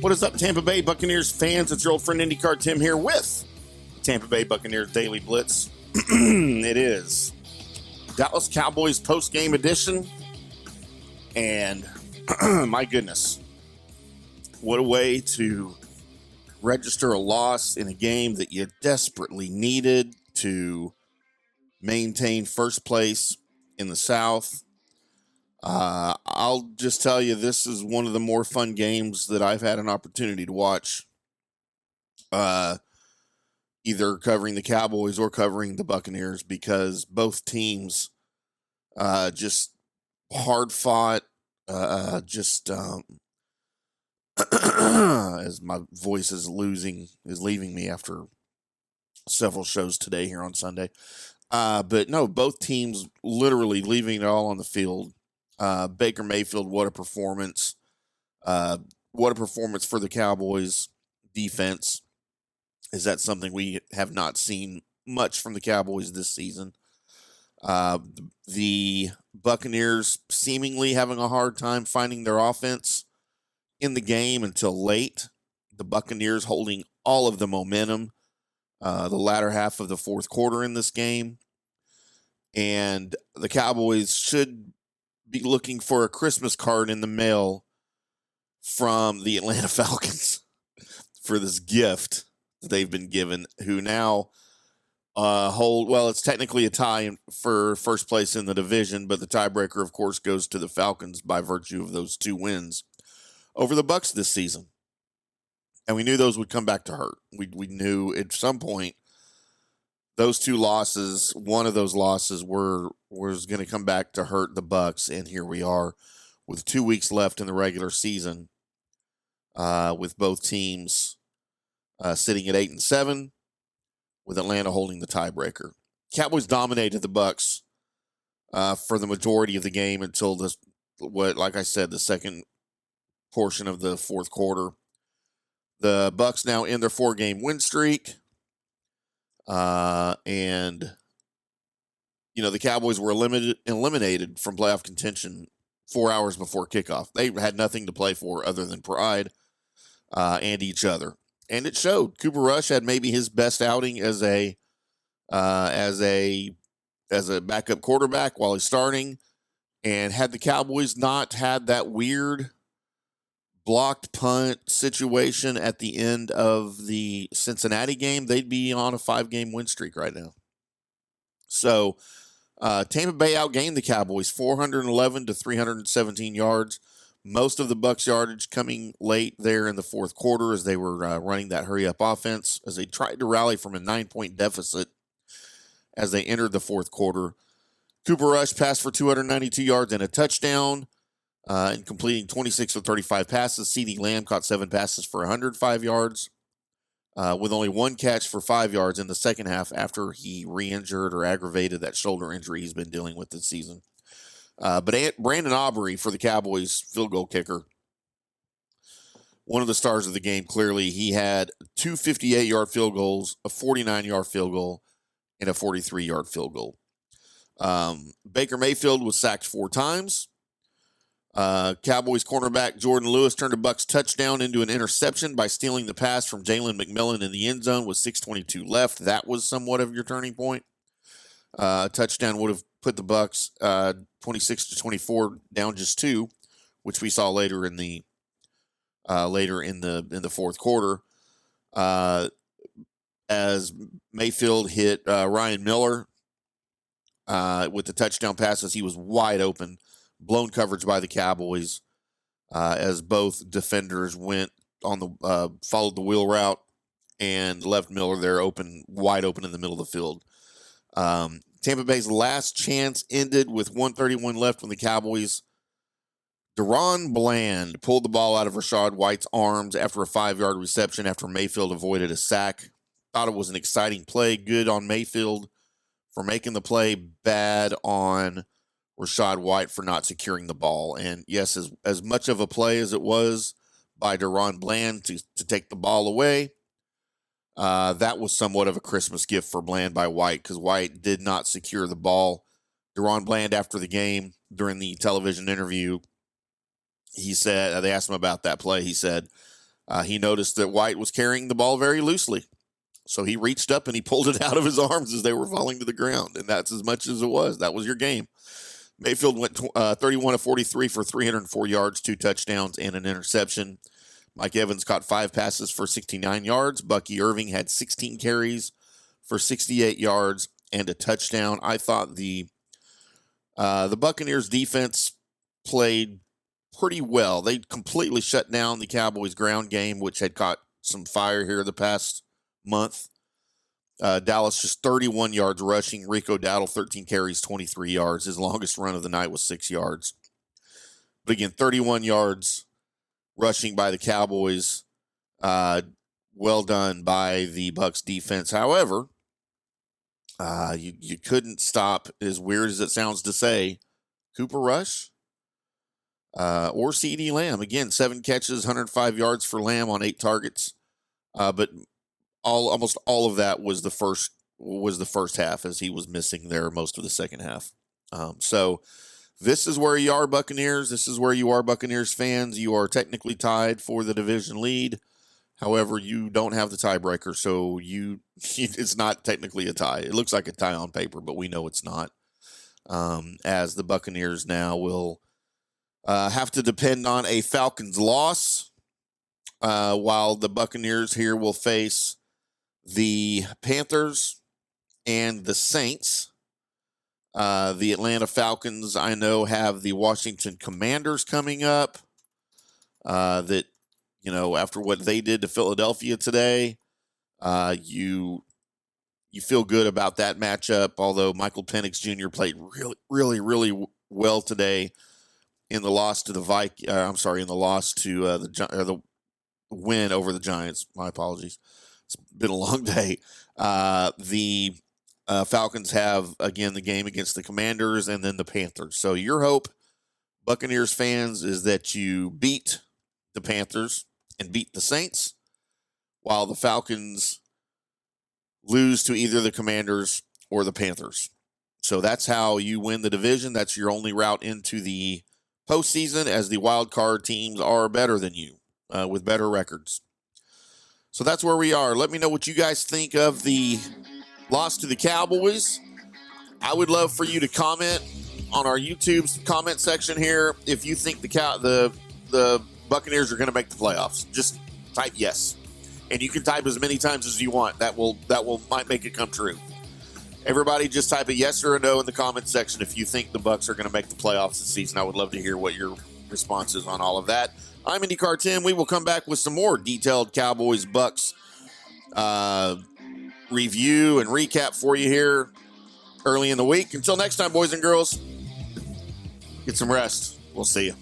What is up, Tampa Bay Buccaneers fans? It's your old friend IndyCar Tim here with Tampa Bay Buccaneers Daily Blitz. It is Dallas Cowboys post-game edition, and my goodness, what a way to register a loss in a game that you desperately needed to maintain first place in the South. I'll just tell you, this is one of the more fun games that I've had an opportunity to watch, either covering the Cowboys or covering the Buccaneers, because both teams just hard fought, as my voice is leaving me after several shows today here on Sunday. But no, both teams literally leaving it all on the field. Baker Mayfield, what a performance. What a performance for the Cowboys defense. Is that something we have not seen much from the Cowboys this season? The Buccaneers seemingly having a hard time finding their offense in the game until late. The Buccaneers holding all of the momentum the latter half of the fourth quarter in this game. And the Cowboys should be looking for a Christmas card in the mail from the Atlanta Falcons for this gift that they've been given, who now it's technically a tie for first place in the division, but the tiebreaker, of course, goes to the Falcons by virtue of those two wins over the Bucs this season. And we knew those would come back to hurt. We knew at some point those two losses, one of those losses was going to come back to hurt the Bucs, and here we are with 2 weeks left in the regular season, with both teams sitting at 8-7, with Atlanta holding the tiebreaker. Cowboys dominated the Bucs for the majority of the game until the second portion of the fourth quarter. The Bucs now end their 4-game win streak. And the Cowboys were eliminated from playoff contention 4 hours before kickoff. They had nothing to play for other than pride, and each other. And it showed. Cooper Rush had maybe his best outing as a backup quarterback while he's starting. And had the Cowboys not had that weird blocked punt situation at the end of the Cincinnati game, they'd be on a 5-game win streak right now. So Tampa Bay outgained the Cowboys 411 to 317 yards. Most of the Bucs yardage coming late there in the fourth quarter as they were running that hurry-up offense as they tried to rally from a 9-point deficit as they entered the fourth quarter. Cooper Rush passed for 292 yards and a touchdown, and completing 26 of 35 passes. CeeDee Lamb caught 7 passes for 105 yards, with only 1 catch for 5 yards in the second half after he re-injured or aggravated that shoulder injury he's been dealing with this season. But Brandon Aubrey, for the Cowboys field goal kicker, one of the stars of the game, clearly. He had 2 58-yard field goals, a 49-yard field goal, and a 43-yard field goal. Baker Mayfield was sacked 4 times. Cowboys cornerback Jordan Lewis turned a Bucs touchdown into an interception by stealing the pass from Jalen McMillan in the end zone with 6:22 left. That was somewhat of your turning point. Touchdown would have put the Bucs 26-24 down just 2, which we saw later in the fourth quarter, as Mayfield hit Ryan Miller with the touchdown passes. He was wide open. Blown coverage by the Cowboys as both defenders went on the followed the wheel route and left Miller there wide open in the middle of the field. Tampa Bay's last chance ended with 1:31 left when the Cowboys. Deron Bland pulled the ball out of Rachaad White's arms after a 5-yard reception after Mayfield avoided a sack. Thought it was an exciting play. Good on Mayfield for making the play. Bad on Rachaad White for not securing the ball. And yes, as much of a play as it was by Deron Bland to take the ball away, that was somewhat of a Christmas gift for Bland by White, because White did not secure the ball DeRon Bland, after the game during the television interview, he said, they asked him about that play. He said he noticed that White was carrying the ball very loosely. So he reached up and he pulled it out of his arms as they were falling to the ground. And that's as much as it was. That was your game. Mayfield went 31 of 43 for 304 yards, 2 touchdowns, and an interception. Mike Evans caught 5 passes for 69 yards. Bucky Irving had 16 carries for 68 yards and a touchdown. I thought the Buccaneers defense played pretty well. They completely shut down the Cowboys ground game, which had caught some fire here the past month. Dallas just 31 yards rushing. Rico Dowdle, 13 carries, 23 yards. His longest run of the night was 6 yards. But again, 31 yards rushing by the Cowboys. Well done by the Bucs defense. However, you couldn't stop, as weird as it sounds to say, Cooper Rush or CeeDee Lamb. Again, 7 catches, 105 yards for Lamb on 8 targets. But almost all of that was the first half, as he was missing there most of the second half. So this is where you are, Buccaneers. This is where you are, Buccaneers fans. You are technically tied for the division lead. However, you don't have the tiebreaker, so it's not technically a tie. It looks like a tie on paper, but we know it's not. As the Buccaneers now will have to depend on a Falcons loss, while the Buccaneers here will face the Panthers and the Saints. The Atlanta Falcons, I know, have the Washington Commanders coming up. That, after what they did to Philadelphia today, you feel good about that matchup. Although Michael Penix Jr. played really, really, really well today in the loss to the the win over the Giants. My apologies. It's been a long day. The Falcons have, again, the game against the Commanders and then the Panthers. So your hope, Buccaneers fans, is that you beat the Panthers and beat the Saints, while the Falcons lose to either the Commanders or the Panthers. So that's how you win the division. That's your only route into the postseason, as the wild card teams are better than you with better records. So that's where we are. Let me know what you guys think of the loss to the Cowboys. I would love for you to comment on our YouTube's comment section here if you think the Buccaneers are going to make the playoffs. Just type yes, and you can type as many times as you want. That might make it come true. Everybody, just type a yes or a no in the comment section if you think the Bucs are going to make the playoffs this season. I would love to hear what your response is on all of that. I'm IndyCar Timm. We will come back with some more detailed Cowboys Bucs review and recap for you here early in the week. Until next time, boys and girls, get some rest. We'll see you.